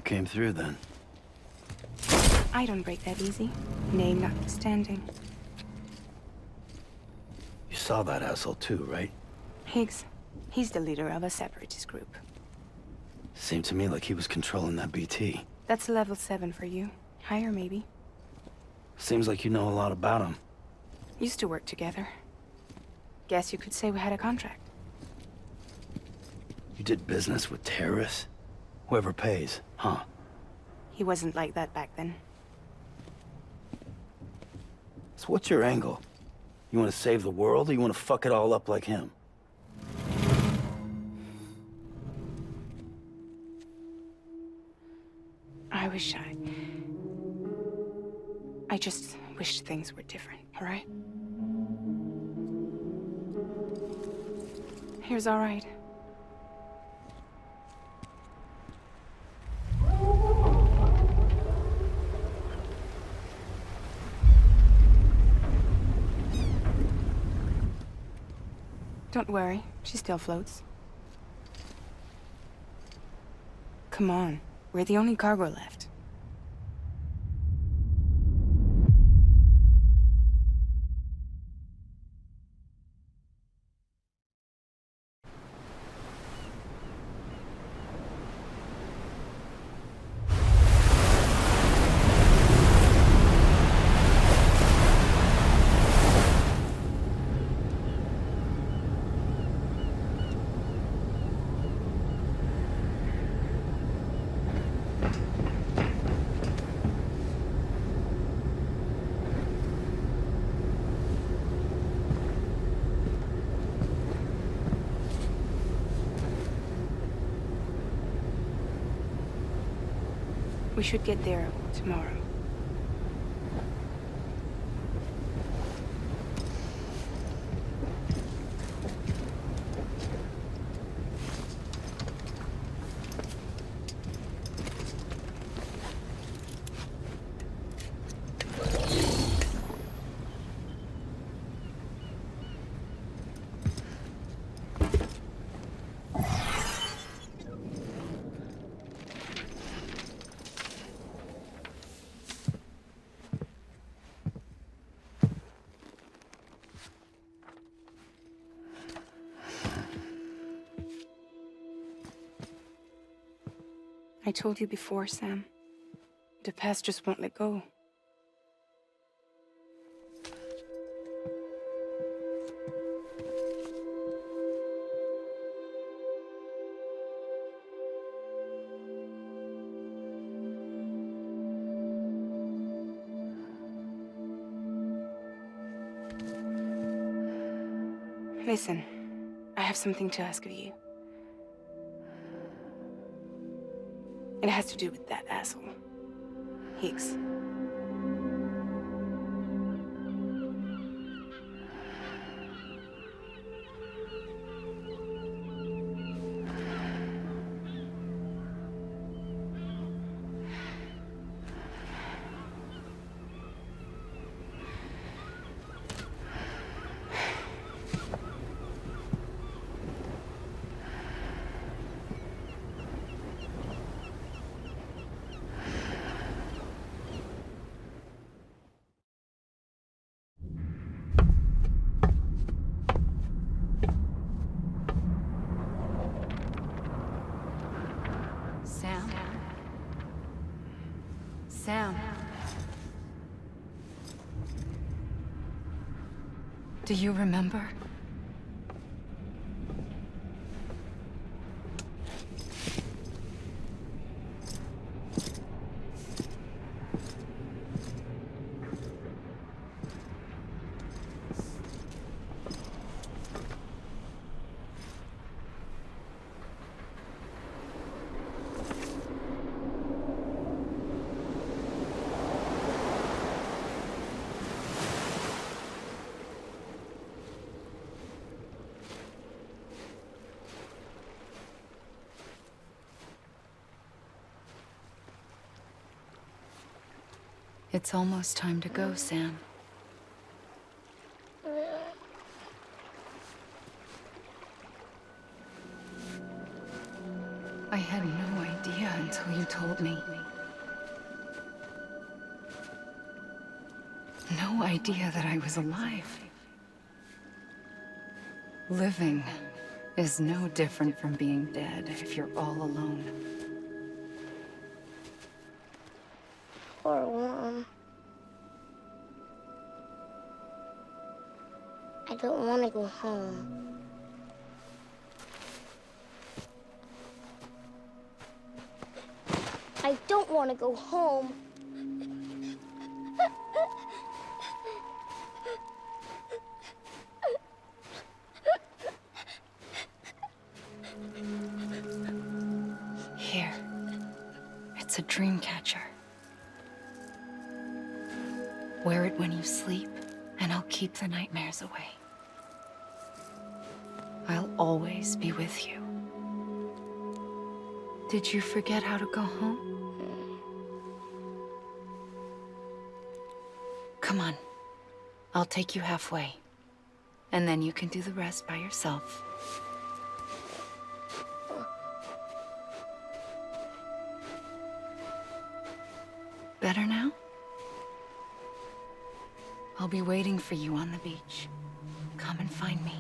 came through then. I don't break that easy. Name notwithstanding. You saw that asshole too, right? Higgs. He's the leader of a separatist group. Seemed to me like he was controlling that BT. That's level 7 for you. Higher, maybe. Seems like you know a lot about him. Used to work together. Guess you could say we had a contract. You did business with terrorists? Whoever pays, huh? He wasn't like that back then. So what's your angle? You want to save the world, or you want to fuck it all up like him? I just wished things were different, all right? Here's all right. Don't worry, she still floats. Come on, we're the only cargo left. We should get there tomorrow. I told you before, Sam. The past just won't let go. Listen, I have something to ask of you. It has to do with that asshole, Higgs. Sam. Do you remember? It's almost time to go, Sam. I had no idea. idea until you told me. No idea that I was alive. Living is no different from being dead if you're all alone. Poor Worm. I don't want to go home. I don't want to go home. Here. It's a dream catcher. Wear it when you sleep, and I'll keep the nightmares away. I'll always be with you. Did you forget how to go home? Come on. I'll take you halfway. And then you can do the rest by yourself. Better now? I'll be waiting for you on the beach. Come and find me.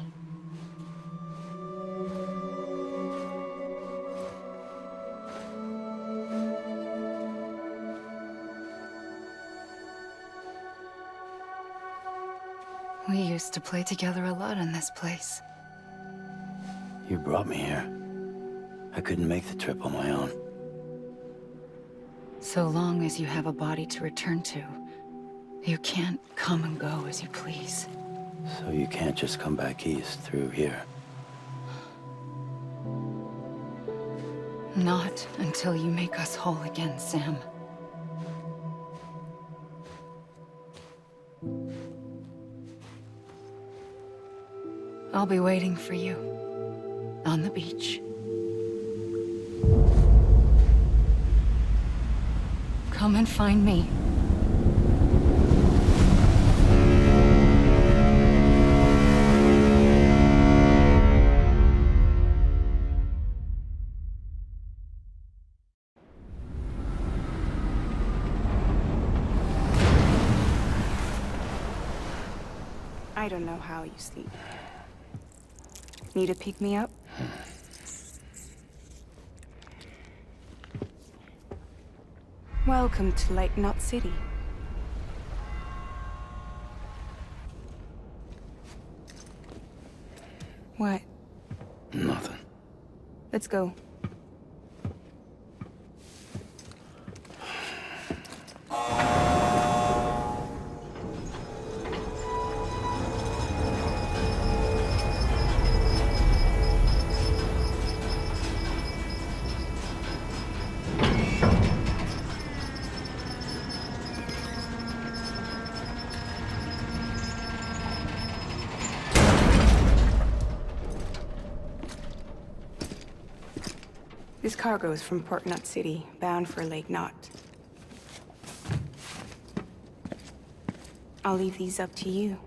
We used to play together a lot in this place. You brought me here. I couldn't make the trip on my own. So long as you have a body to return to, you can't come and go as you please. So you can't just come back east through here? Not until you make us whole again, Sam. I'll be waiting for you on the beach. Come and find me. I don't know how you sleep. Need to pick me up? Welcome to Lake Knot City. What? Nothing. Let's go. This cargo is from Port Knot City, bound for Lake Knot. I'll leave these up to you.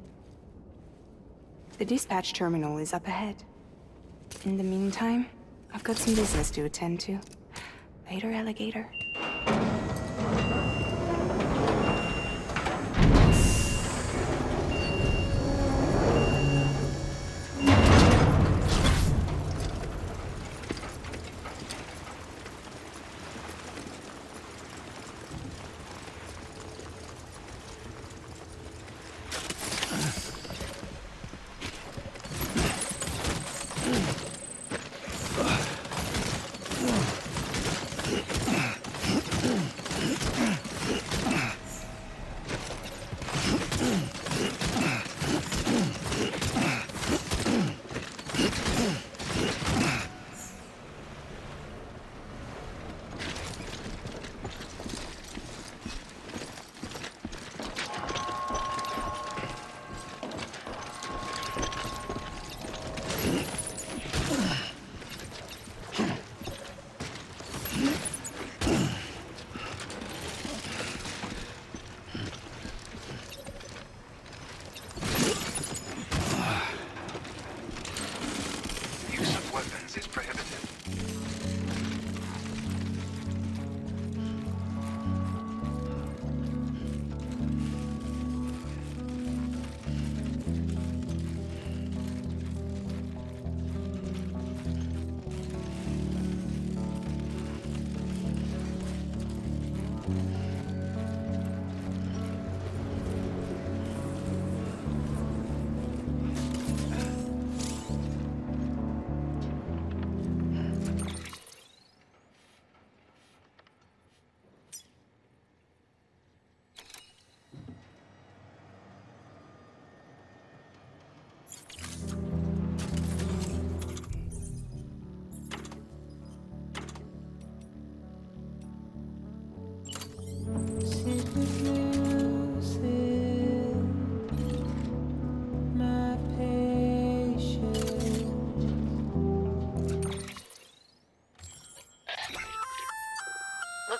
The dispatch terminal is up ahead. In the meantime, I've got some business to attend to. Later, alligator.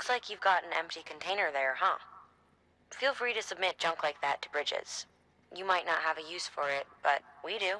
Looks like you've got an empty container there, huh? Feel free to submit junk like that to Bridges. You might not have a use for it, but we do.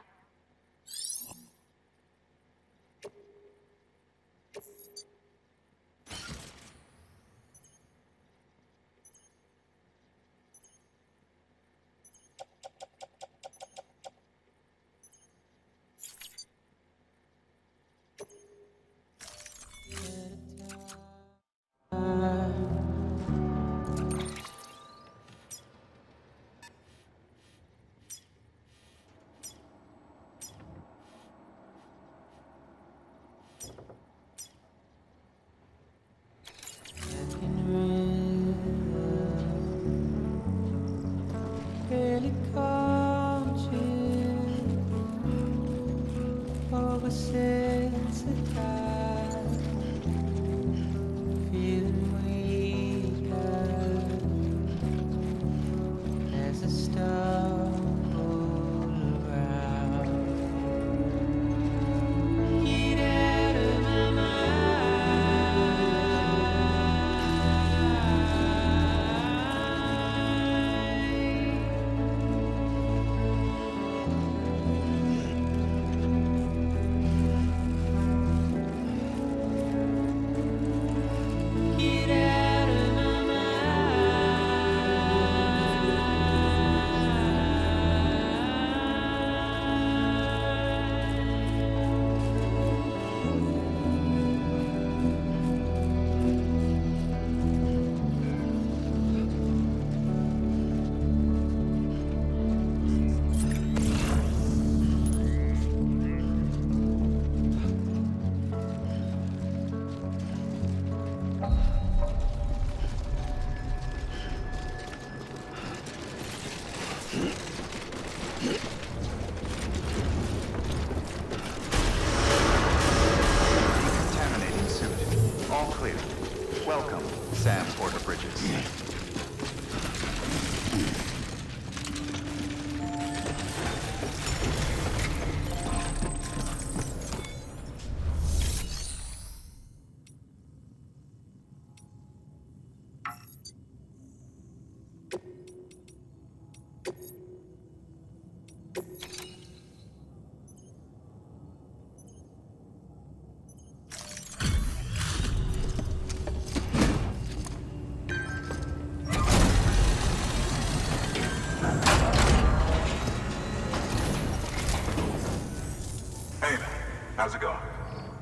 How's it going?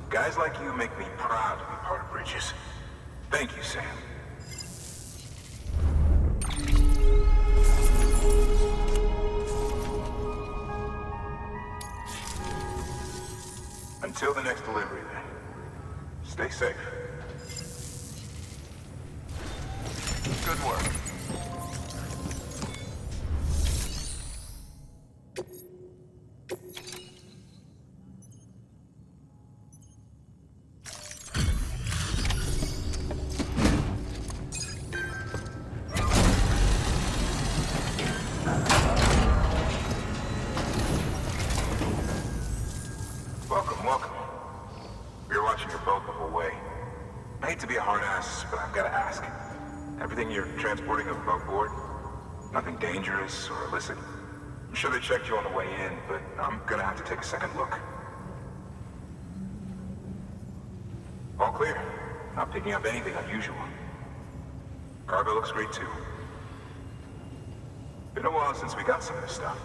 Guys like you make me proud to be part of Bridges. Thank you, Sam. Until the next delivery, then. Stay safe. Good work. Dangerous or illicit. I'm sure they checked you on the way in, but I'm gonna have to take a second look. All clear. Not picking up anything unusual. Cargo looks great too. Been a while since we got some of this stuff.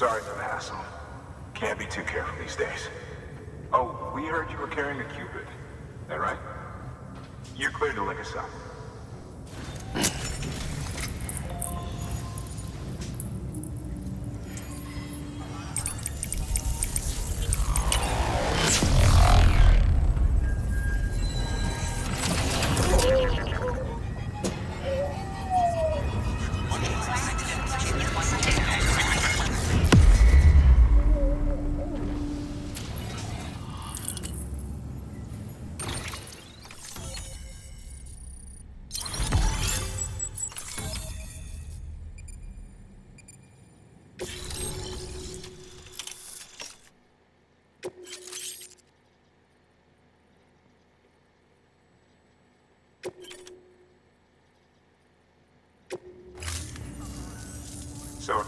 Sorry for the hassle. Can't be too careful these days. Oh, we heard you were carrying a Cupid. That right? You're cleared to link us up.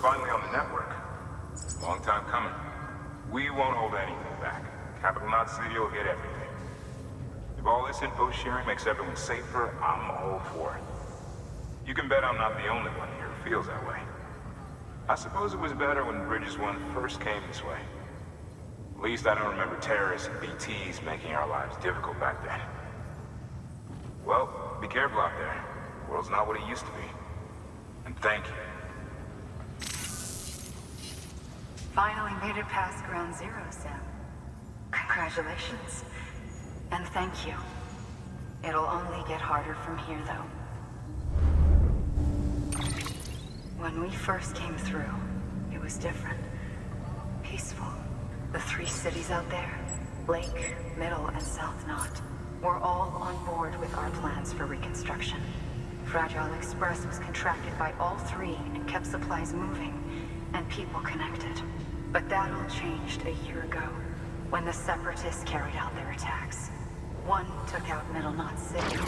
finally on the network. Long time coming. We won't hold anything back. Capital Knot City will get everything. If all this info sharing makes everyone safer, I'm all for it. You can bet I'm not the only one here who feels that way. I suppose it was better when Bridges 1 first came this way. At least I don't remember terrorists and BTs making our lives difficult back then. Well, be careful out there. The world's not what it used to be. And thank you. Finally made it past Ground Zero, Sam. Congratulations. And thank you. It'll only get harder from here, though. When we first came through, it was different. Peaceful. The 3 cities out there, Lake, Middle, and South Knot, were all on board with our plans for reconstruction. Fragile Express was contracted by all 3 and kept supplies moving, and people connected. But that all changed a year ago, when the Separatists carried out their attacks. One took out Middle Knot City.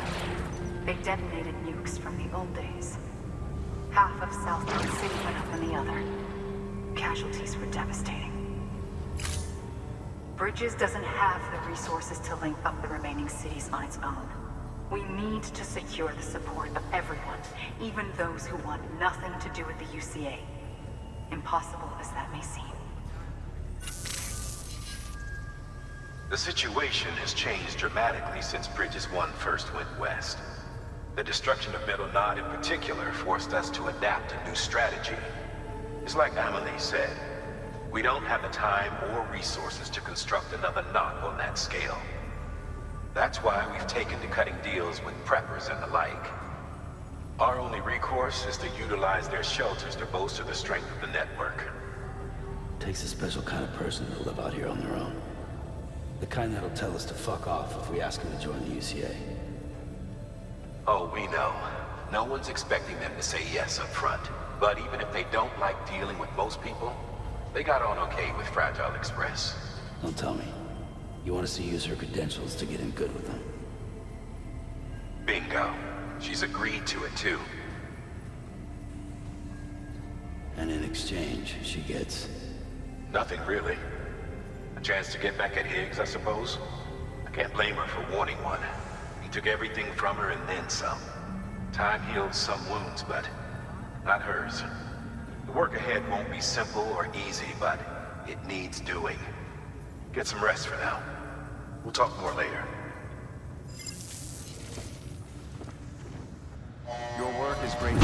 They detonated nukes from the old days. Half of South Knot City went up in the other. Casualties were devastating. Bridges doesn't have the resources to link up the remaining cities on its own. We need to secure the support of everyone, even those who want nothing to do with the UCA. Impossible as that may seem. The situation has changed dramatically since Bridges 1 first went west. The destruction of Middle Knot in particular forced us to adapt a new strategy. It's like Amelie said, we don't have the time or resources to construct another knot on that scale. That's why we've taken to cutting deals with preppers and the like. Our only recourse is to utilize their shelters to bolster the strength of the network. Takes a special kind of person to live out here on their own. The kind that'll tell us to fuck off if we ask them to join the UCA. Oh, we know. No one's expecting them to say yes up front. But even if they don't like dealing with most people, they got on okay with Fragile Express. Don't tell me. You want us to use her credentials to get in good with them? Bingo. She's agreed to it too. And in exchange, she gets... Nothing really. A chance to get back at Higgs, I suppose. I can't blame her for wanting one. He took everything from her and then some. Time heals some wounds, but not hers. The work ahead won't be simple or easy, but it needs doing. Get some rest for now. We'll talk more later. Your work is great.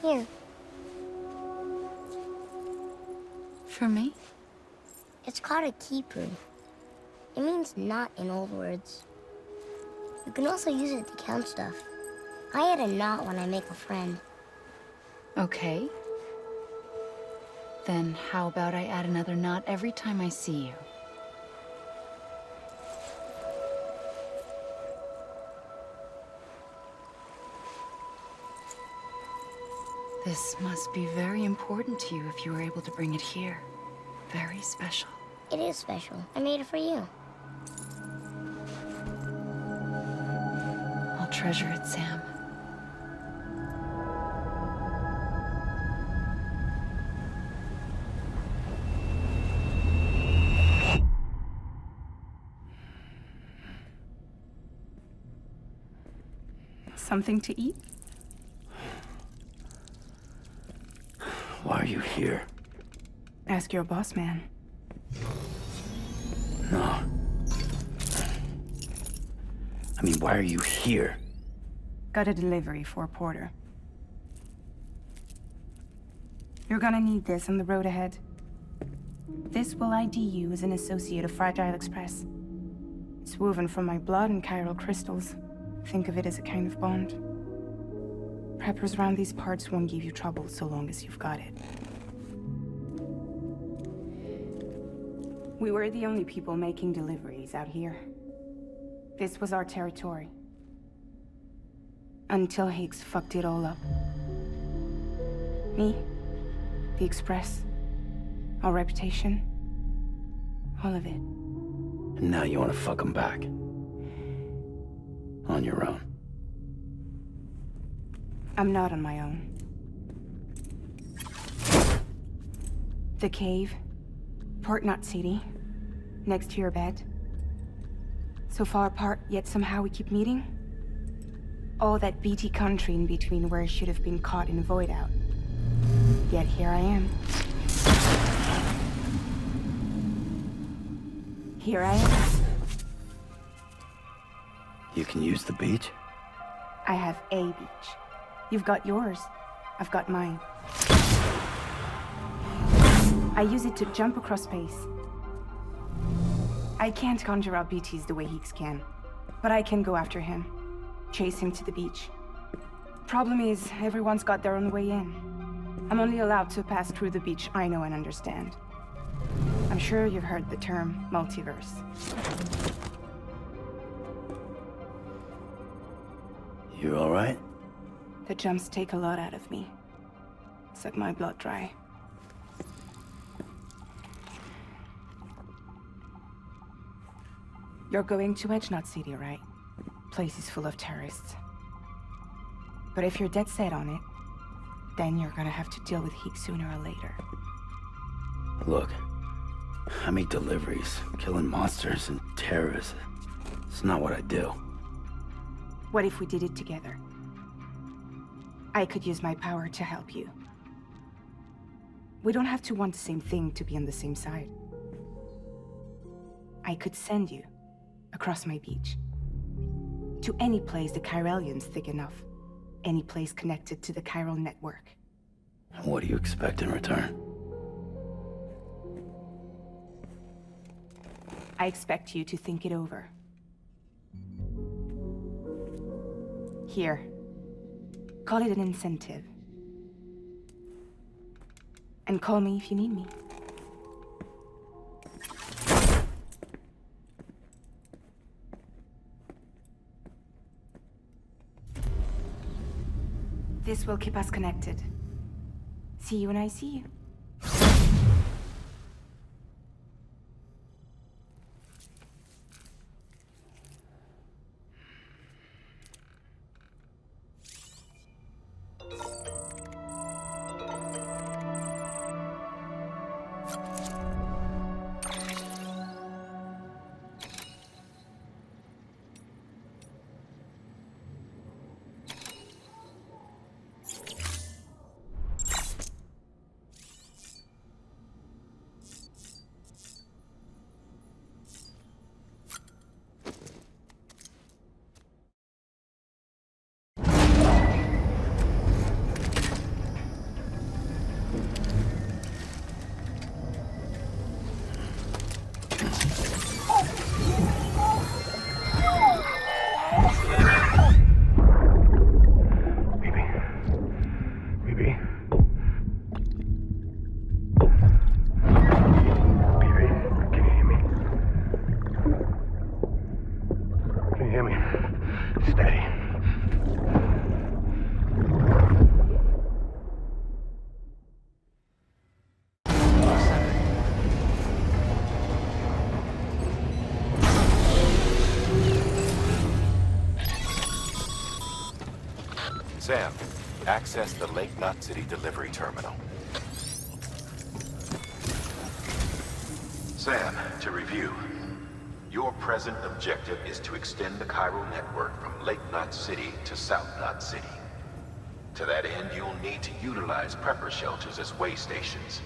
Here. For me? It's called a keeper. It means knot in old words. You can also use it to count stuff. I add a knot when I make a friend. Okay. Then how about I add another knot every time I see you? This must be very important to you if you were able to bring it here. Very special. It is special. I made it for you. I'll treasure it, Sam. Something to eat? Why are you here? Ask your boss man. No. I mean, why are you here? Got a delivery for Porter. You're gonna need this on the road ahead. This will ID you as an associate of Fragile Express. It's woven from my blood and chiral crystals. Think of it as a kind of bond. Preppers around these parts won't give you trouble so long as you've got it. We were the only people making deliveries out here. This was our territory. Until Higgs fucked it all up. Me, the Express, our reputation, all of it. And now you want to fuck them back. On your own. I'm not on my own. The cave, Port Knot City, next to your bed. So far apart, yet somehow we keep meeting. All that BT country in between where I should have been caught in a void out. Yet here I am. Here I am. You can use the beach? I have a beach. You've got yours. I've got mine. I use it to jump across space. I can't conjure up BTs the way Higgs can, but I can go after him. Chase him to the beach. Problem is, everyone's got their own way in. I'm only allowed to pass through the beach I know and understand. I'm sure you've heard the term multiverse. You all right? The jumps take a lot out of me. Suck my blood dry. You're going to Edge Knot City, right? Place is full of terrorists. But if you're dead set on it, then you're gonna have to deal with Higgs sooner or later. Look, I make deliveries, killing monsters and terrorists. It's not what I do. What if we did it together? I could use my power to help you. We don't have to want the same thing to be on the same side. I could send you across my beach. To any place the Chiralian's thick enough. Any place connected to the chiral network. What do you expect in return? I expect you to think it over. Here. Call it an incentive. And call me if you need me. This will keep us connected. See you when I see you. Sam, access the Lake Knot City delivery terminal. Sam, to review. Your present objective is to extend the chiral network from Lake Knot City to South Knot City. To that end, you'll need to utilize prepper shelters as way stations.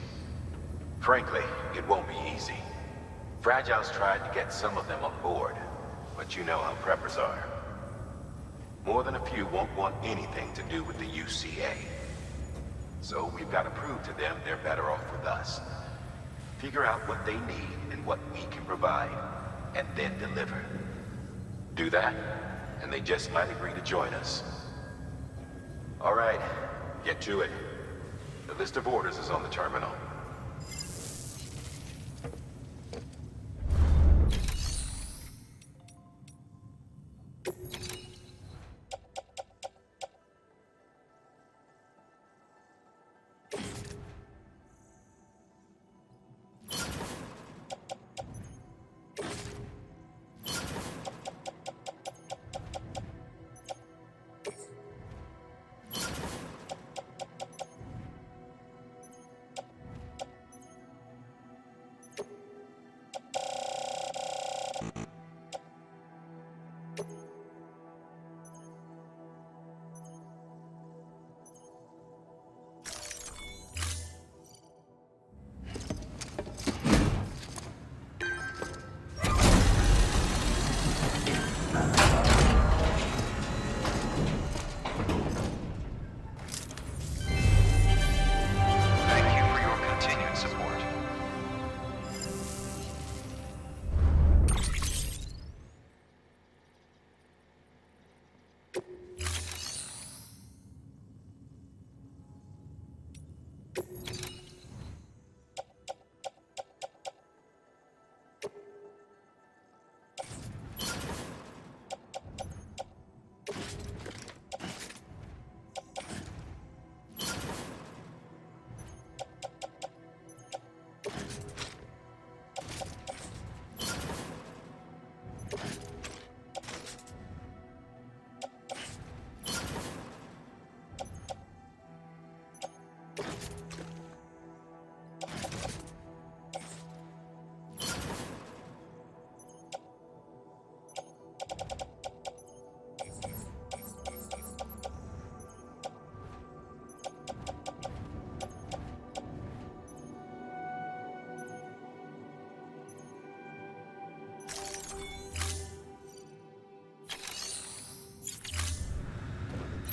Frankly, it won't be easy. Fragile's tried to get some of them on board, but you know how preppers are. More than a few won't want anything to do with the UCA. So we've got to prove to them they're better off with us. Figure out what they need and what we can provide, and then deliver. Do that, and they just might agree to join us. All right, get to it. The list of orders is on the terminal.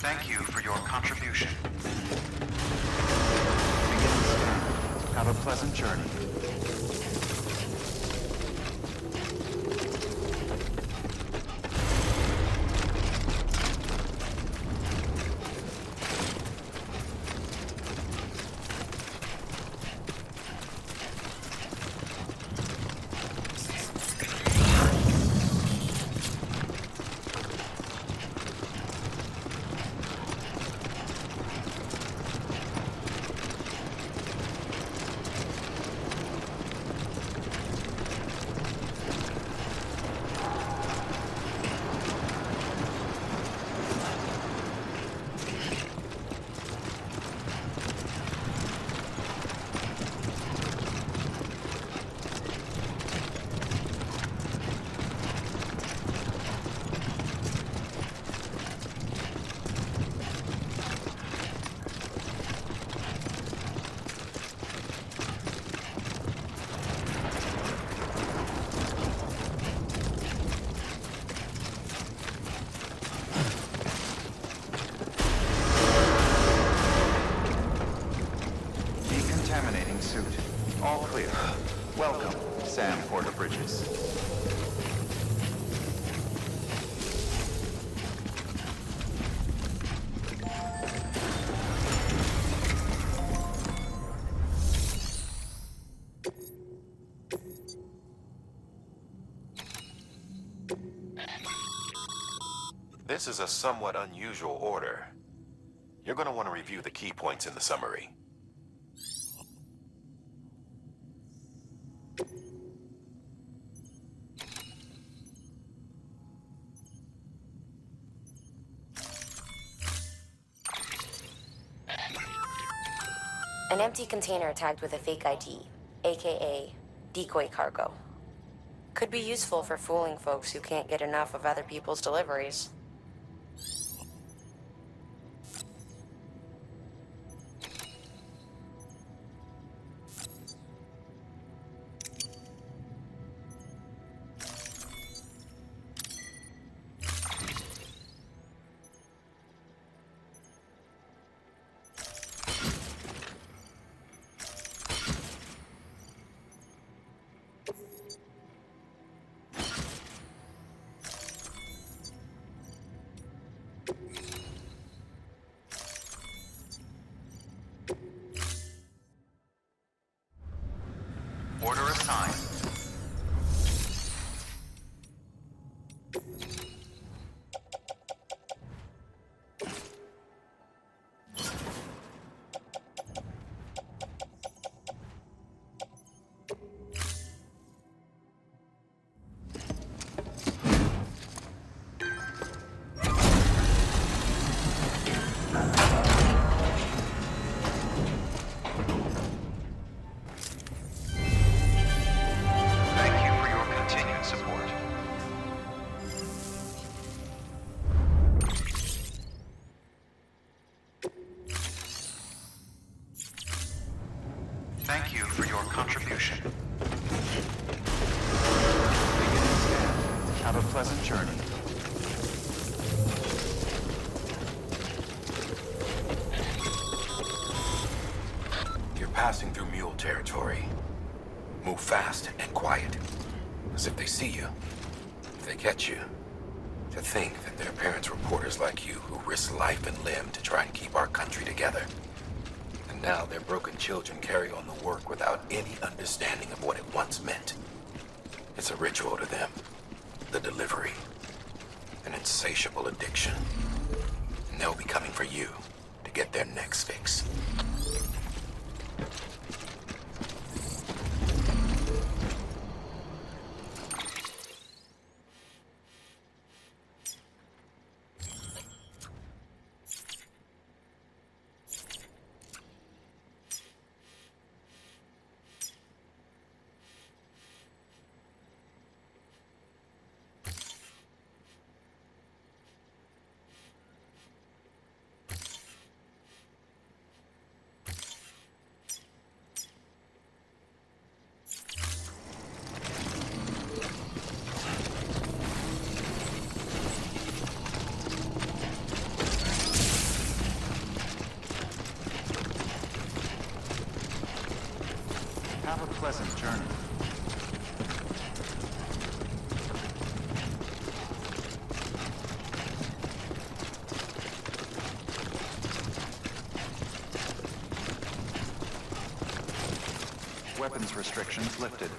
Thank you for your contribution. Have a pleasant journey. All clear. Welcome, Sam Porter-Bridges. This is a somewhat unusual order. You're going to want to review the key points in the summary. An empty container tagged with a fake ID, aka decoy cargo. Could be useful for fooling folks who can't get enough of other people's deliveries. contribution. Beginning scan. Have a pleasant journey. You're passing through mule territory. Move fast and quiet. As if they see you. If they catch you. To think that there are parents reporters like you who risk life and limb to try and keep our country together. And now their broken children carry on the work without any understanding of what it once meant. It's a ritual to them. The delivery. An insatiable addiction. And they'll be coming for you to get their next fix. Have a pleasant journey. Weapons restrictions lifted.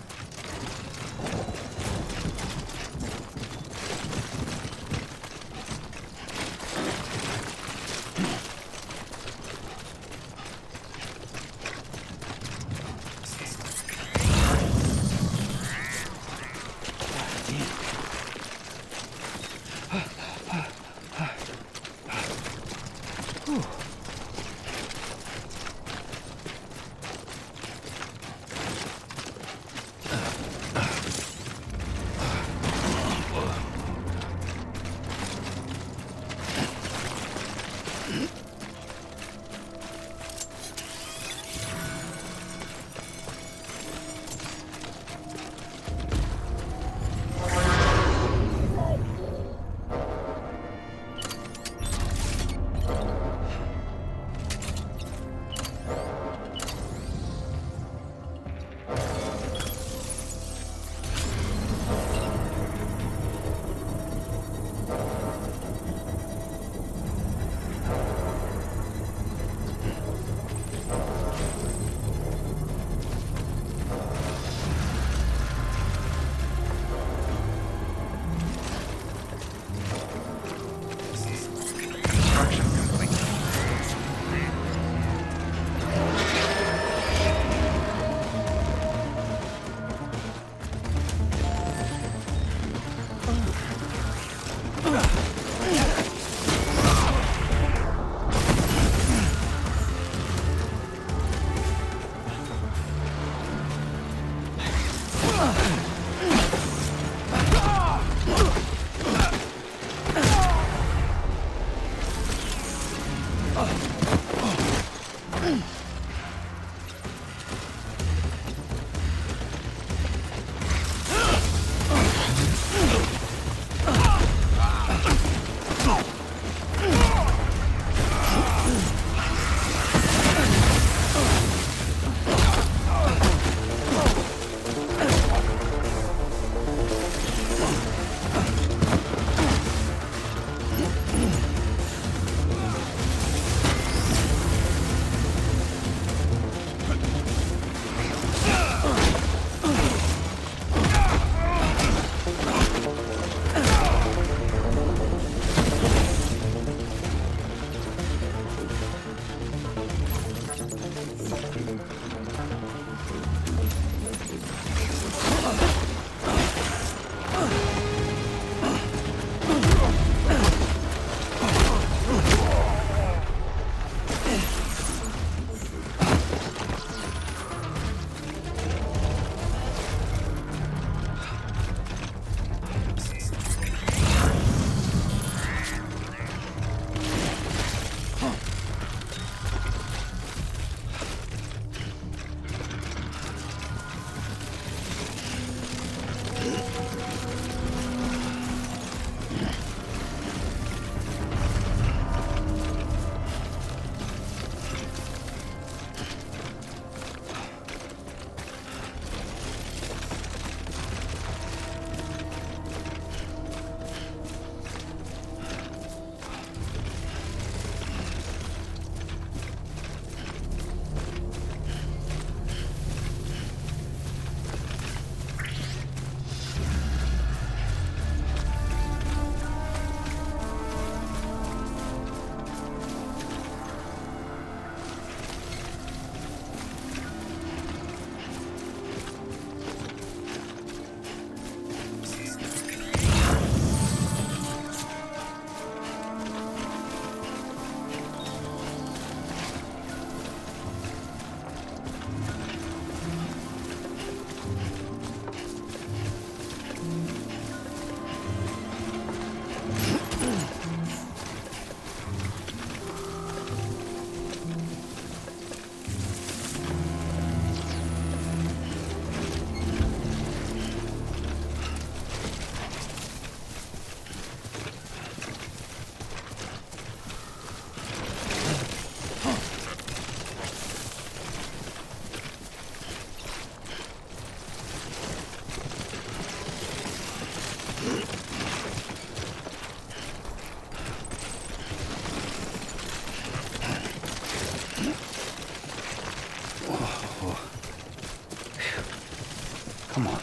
Come on.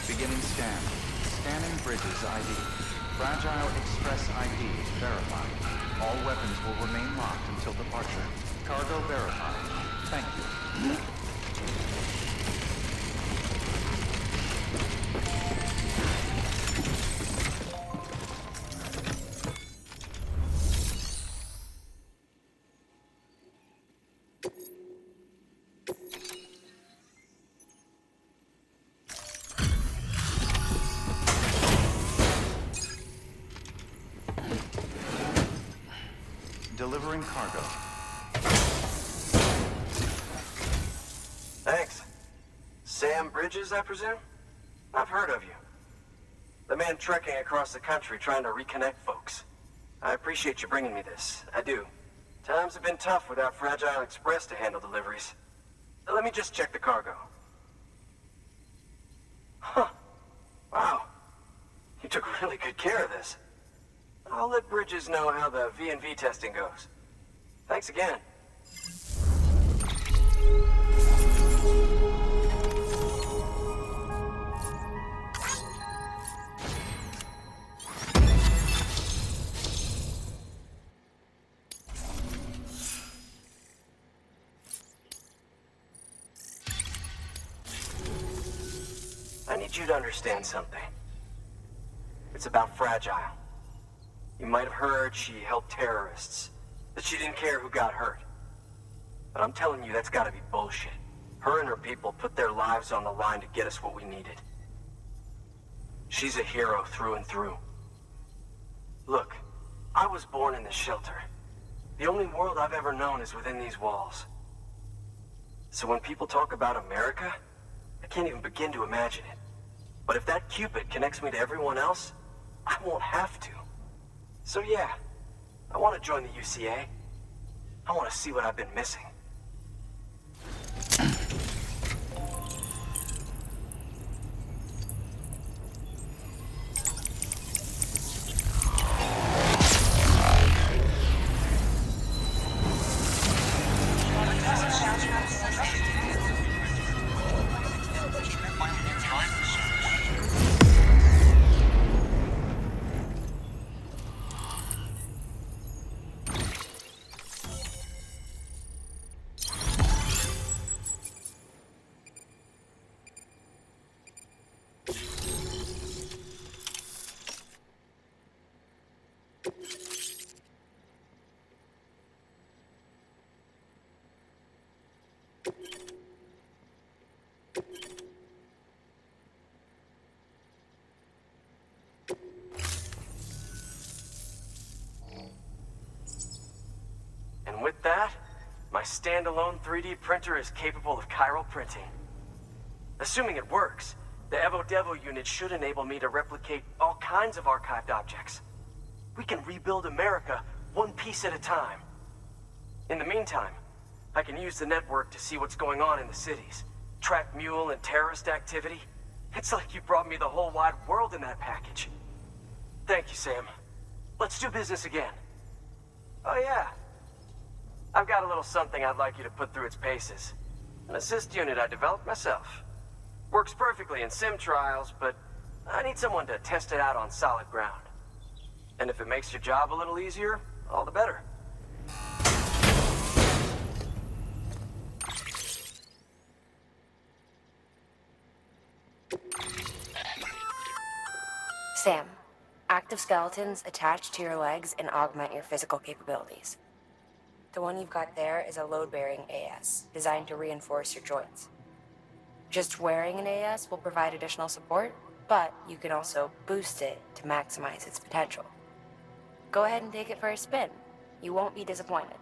Beginning scan. Scanning bridges ID. Fragile Express ID verified. All weapons will remain locked until departure. Cargo verified. Thank you. Delivering cargo. Thanks. Sam Bridges, I presume? I've heard of you. The man trekking across the country trying to reconnect folks. I appreciate you bringing me this. I do. Times have been tough without Fragile Express to handle deliveries. Let me just check the cargo. Huh. Wow. You took really good care of this. I'll let Bridges know how the V&V testing goes. Thanks again. I need you to understand something. It's about Fragile. You might have heard she helped terrorists, that she didn't care who got hurt. But I'm telling you, that's gotta be bullshit. Her and her people put their lives on the line to get us what we needed. She's a hero through and through. Look, I was born in this shelter. The only world I've ever known is within these walls. So when people talk about America, I can't even begin to imagine it. But if that Cupid connects me to everyone else, I won't have to. So yeah, I want to join the UCA. I want to see what I've been missing. And with that, my standalone 3D printer is capable of chiral printing. Assuming it works, the Evo Devo unit should enable me to replicate all kinds of archived objects. We can rebuild America one piece at a time. In the meantime, I can use the network to see what's going on in the cities, track mule and terrorist activity. It's like you brought me the whole wide world in that package. Thank you, Sam. Let's do business again. Oh yeah. I've got a little something I'd like you to put through its paces. An assist unit I developed myself. Works perfectly in sim trials, but I need someone to test it out on solid ground. And if it makes your job a little easier, all the better. Sam, active skeletons attach to your legs and augment your physical capabilities. The one you've got there is a load-bearing AS, designed to reinforce your joints. Just wearing an AS will provide additional support, but you can also boost it to maximize its potential. Go ahead and take it for a spin. You won't be disappointed.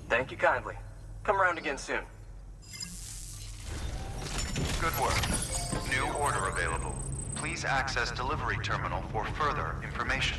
Thank you kindly. Come around again soon. Good work. New order available. Please access delivery terminal for further information.